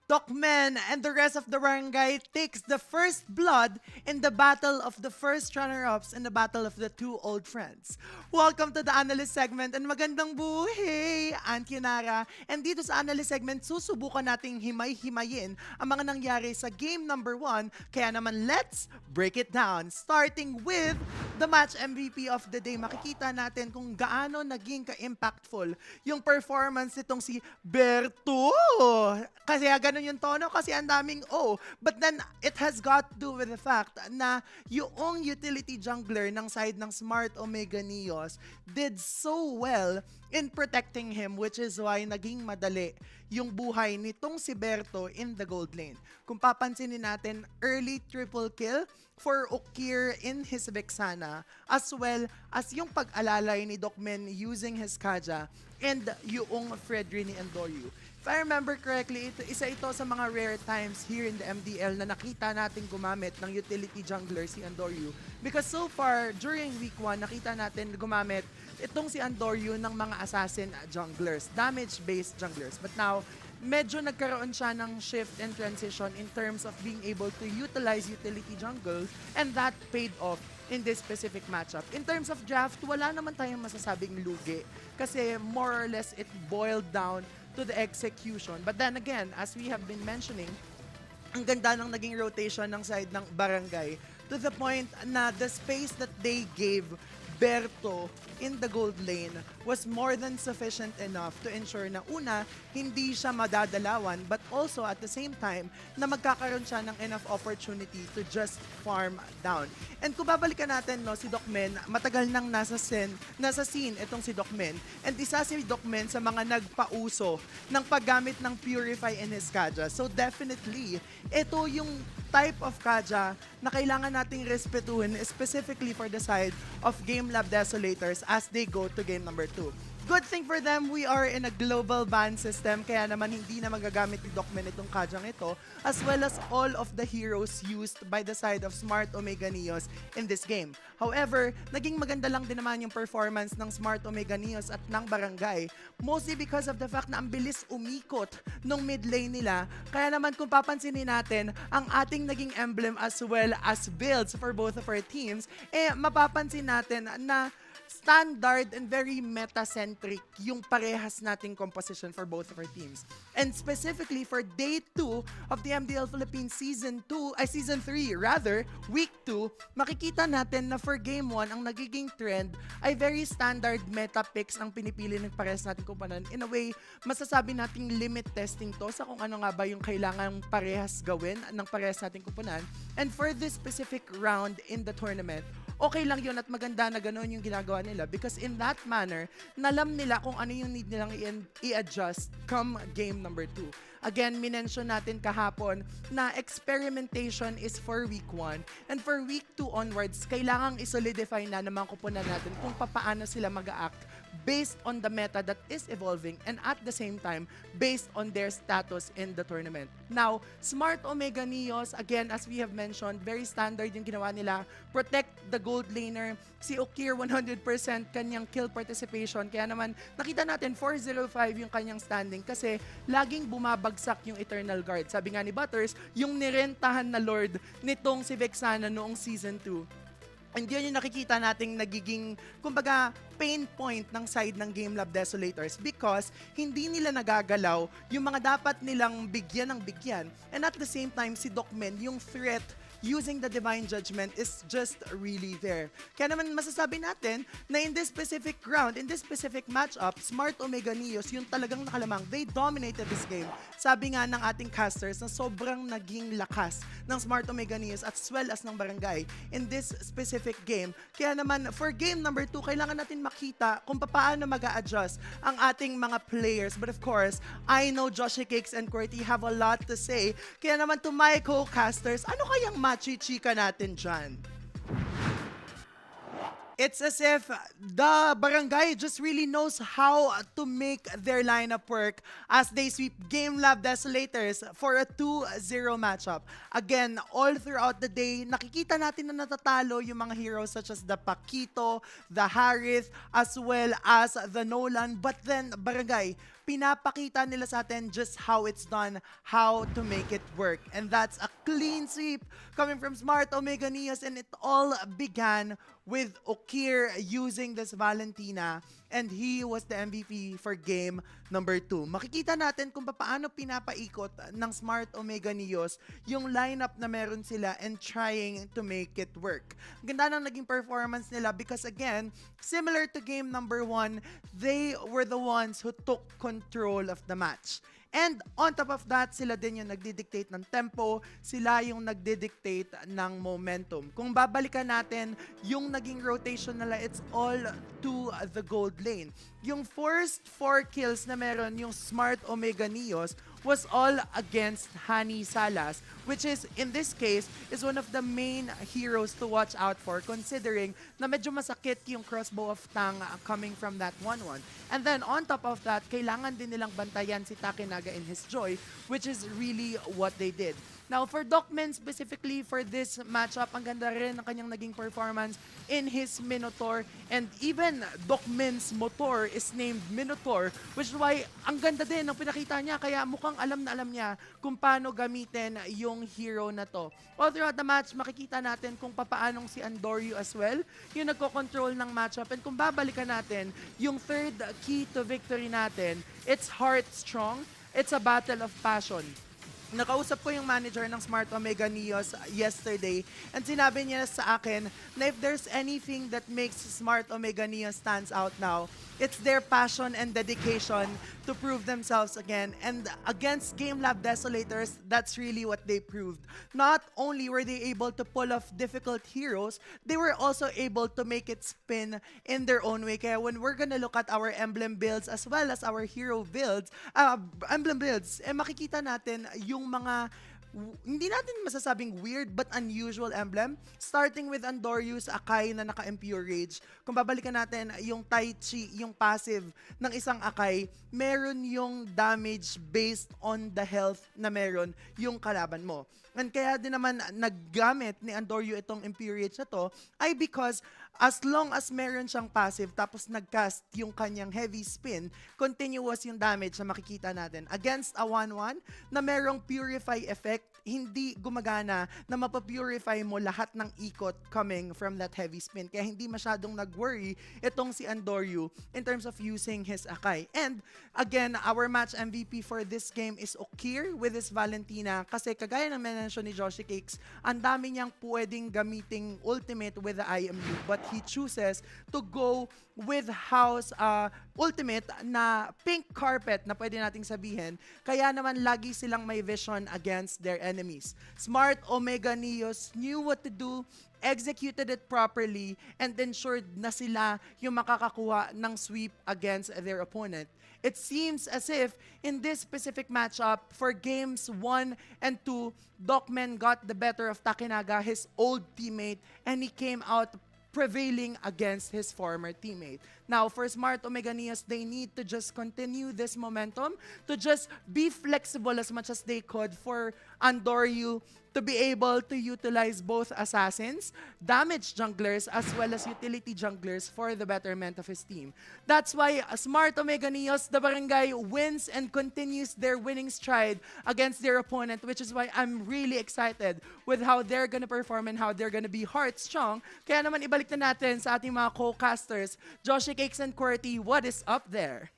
Dokmen and the rest of the barangay takes the first blood in the battle of the first runner-ups in the battle of the two old friends. Welcome to the analyst segment and magandang buhay, Aunt Kinara. And dito sa analyst segment, susubukan nating himay-himayin ang mga nangyari sa game number 1. Kaya naman, let's break it down. Starting with the match MVP of the day. Makikita natin kung gaano naging ka-impactful yung performance nitong si Berto. Kasi ganun yung tono kasi ang daming But then, it has got to do with the fact na yung utility jungler ng side ng Smart Omega Neos did so well in protecting him, which is why naging madali yung buhay nitong si Berto in the gold lane. Kung papansinin natin, early triple kill for Okir in his Vexana, as well as yung pag-alalay ni Dokmen using his Kaja and yung Fredry ni Endoryu. If I remember correctly, isa ito sa mga rare times here in the MDL na nakita natin gumamit ng utility jungler si Endoryu. Because so far, during week 1, nakita natin gumamit itong si Endoryu ng mga assassin junglers, damage-based junglers. But now, medyo nagkaroon siya ng shift and transition in terms of being able to utilize utility jungle, and that paid off in this specific matchup. In terms of draft, wala naman tayong masasabing lugi kasi more or less it boiled down to the execution. But then again, as we have been mentioning, ang ganda ng naging rotation ng side ng barangay to the point na the space that they gave Berto in the gold lane was more than sufficient enough to ensure na una, hindi siya madadalawan, but also at the same time na magkakaroon siya ng enough opportunity to just farm down. And kung babalikan natin, no, si Dokmen, matagal nang nasa scene itong si Dokmen. And isa si Dokmen sa mga nagpauso ng paggamit ng Purify in his Kaja. So definitely, ito yung type of Kaja na kailangan nating respetuhin, specifically for the side of Gamelab Desolators as they go to game number 2. Good thing for them, we are in a global ban system, kaya naman hindi na magagamit ni Dokmen itong Kajang ito, as well as all of the heroes used by the side of Smart Omega Neos in this game. However, naging maganda lang din naman yung performance ng Smart Omega Neos at ng Barangay, mostly because of the fact na ang bilis umikot ng mid lane nila. Kaya naman kung papansinin natin, ang ating naging emblem as well as builds for both of our teams, mapapansin natin na standard and very meta-centric yung parehas nating composition for both of our teams. And specifically for day 2 of the MDL Philippines Season 3 rather, week 2, makikita natin na for game 1, ang nagiging trend ay very standard meta picks ang pinipili ng parehas nating kumpanan. In a way, masasabi nating limit testing to sa kung ano nga ba yung kailangang parehas gawin ng parehas nating kumpanan. And for this specific round in the tournament, okay lang yun at maganda na gano'n yung ginagawa nila because in that manner, nalam nila kung ano yung need nilang i-adjust come game number 2. Again, minention natin kahapon na experimentation is for week 1 and for week 2 onwards, kailangang isolidify na naman kupunan natin kung paano sila mag-act based on the meta that is evolving and at the same time, based on their status in the tournament. Now, Smart Omega Neos, again, as we have mentioned, very standard yung ginawa nila. Protect the gold laner. Si Okir, 100% kanyang kill participation. Kaya naman, nakita natin 405 yung kanyang standing kasi laging bumabagsak yung Eternal Guard. Sabi nga ni Butters, yung nirentahan na Lord nitong si Vexana noong Season 2. And yun yung nakikita nating nagiging, kumbaga, pain point ng side ng Gamelab Desolators because hindi nila nagagalaw yung mga dapat nilang bigyan ng bigyan. And at the same time, si Dokmen, yung threat using the Divine Judgment is just really there. Kaya naman masasabi natin na in this specific round, in this specific matchup, Smart Omega Neos, yung talagang nakalamang, they dominated this game. Sabi nga ng ating casters na sobrang naging lakas ng Smart Omega Neos as well as ng Barangay in this specific game. Kaya naman, for game number 2, kailangan natin makita kung paano mag-a-adjust ang ating mga players. But of course, I know Joshi Cakes and Qwerty have a lot to say. Kaya naman to my co-casters, ano kayang machi-chika natin dyan? It's as if the Barangay just really knows how to make their lineup work as they sweep Gamelab Desolators for a 2-0 matchup. Again, all throughout the day, nakikita natin na natatalo yung mga heroes such as the Paquito, the Harith, as well as the Nolan. But then, Barangay, pinapakita nila sa atin just how it's done, how to make it work. And that's a clean sweep coming from Smart Omega Neos, and it all began with Okir using this Valentina, and he was the MVP for game number 2. Makikita natin kung paano pinapaikot ng Smart Omega Neos yung lineup na meron sila and trying to make it work. Ganda ng naging performance nila because again, similar to game number 1, they were the ones who took control of the match. And on top of that, sila din yung nagdidictate ng tempo, sila yung nagdidictate ng momentum. Kung babalikan natin, yung naging rotation nila, it's all to the gold lane. Yung first 4 kills na meron yung Smart Omega Neos was all against Hani Salas, which is, in this case, is one of the main heroes to watch out for considering na medyo masakit yung crossbow of Tang coming from that 1-1. And then, on top of that, kailangan din nilang bantayan si Takinaga in his Joy, which is really what they did. Now, for Docman specifically for this matchup, ang ganda rin ng kanyang naging performance in his Minotaur. And even Docman's motor is named Minotaur, which is why ang ganda din ng pinakita niya. Kaya mukhang alam na alam niya kung paano gamitin yung hero na to. All throughout the match, makikita natin kung papaanong si Andoryu as well, yung nagko-control ng matchup. And kung babalikan natin, yung third key to victory natin, it's heart strong, it's a battle of passion. Nakausap ko yung manager ng Smart Omega Neos yesterday and sinabi niya sa akin na if there's anything that makes Smart Omega Neos stands out now, it's their passion and dedication to prove themselves again. And against Gamelab Desolators, that's really what they proved. Not only were they able to pull off difficult heroes, they were also able to make it spin in their own way. Kaya when we're gonna look at our emblem builds as well as our hero builds, makikita natin yung mga hindi natin masasabing weird but unusual emblem. Starting with Andoryu's Akai na naka-Impure Rage. Kung babalikan natin yung Tai Chi, yung passive ng isang Akai, meron yung damage based on the health na meron yung kalaban mo. And kaya din naman naggamit ni Andoryu itong Impure Rage na to ay because as long as meron siyang passive tapos nagcast yung kanyang heavy spin, continuous yung damage na makikita natin. Against a 1-1 na merong purify effect, hindi gumagana na mapapurify mo lahat ng ikot coming from that heavy spin. Kaya hindi masyadong nag-worry itong si Andoryu in terms of using his Akai. And again, our match MVP for this game is Okir with his Valentina kasi kagaya ng mention ni Joshi Cakes, ang dami niyang pwedeng gamiting ultimate with the IMU but he chooses to go with House Ultimate na pink carpet na pwede nating sabihin. Kaya naman lagi silang may vision against their enemies. Smart Omega Neos knew what to do, executed it properly, and ensured na sila yung makakakuha ng sweep against their opponent. It seems as if in this specific matchup, for games 1 and 2, Docman got the better of Takinaga, his old teammate, and he came out prevailing against his former teammate. Now, for Smart Omega Neos, they need to just continue this momentum, to just be flexible as much as they could for Andoryu to be able to utilize both assassins, damage junglers, as well as utility junglers for the betterment of his team. That's why Smart Omega Neos, the barangay, wins and continues their winning stride against their opponent, which is why I'm really excited with how they're gonna perform and how they're gonna be heart strong. Kaya naman ibalik na natin sa ating mga co-casters, Joshi Cakes and QWERTY, what is up there?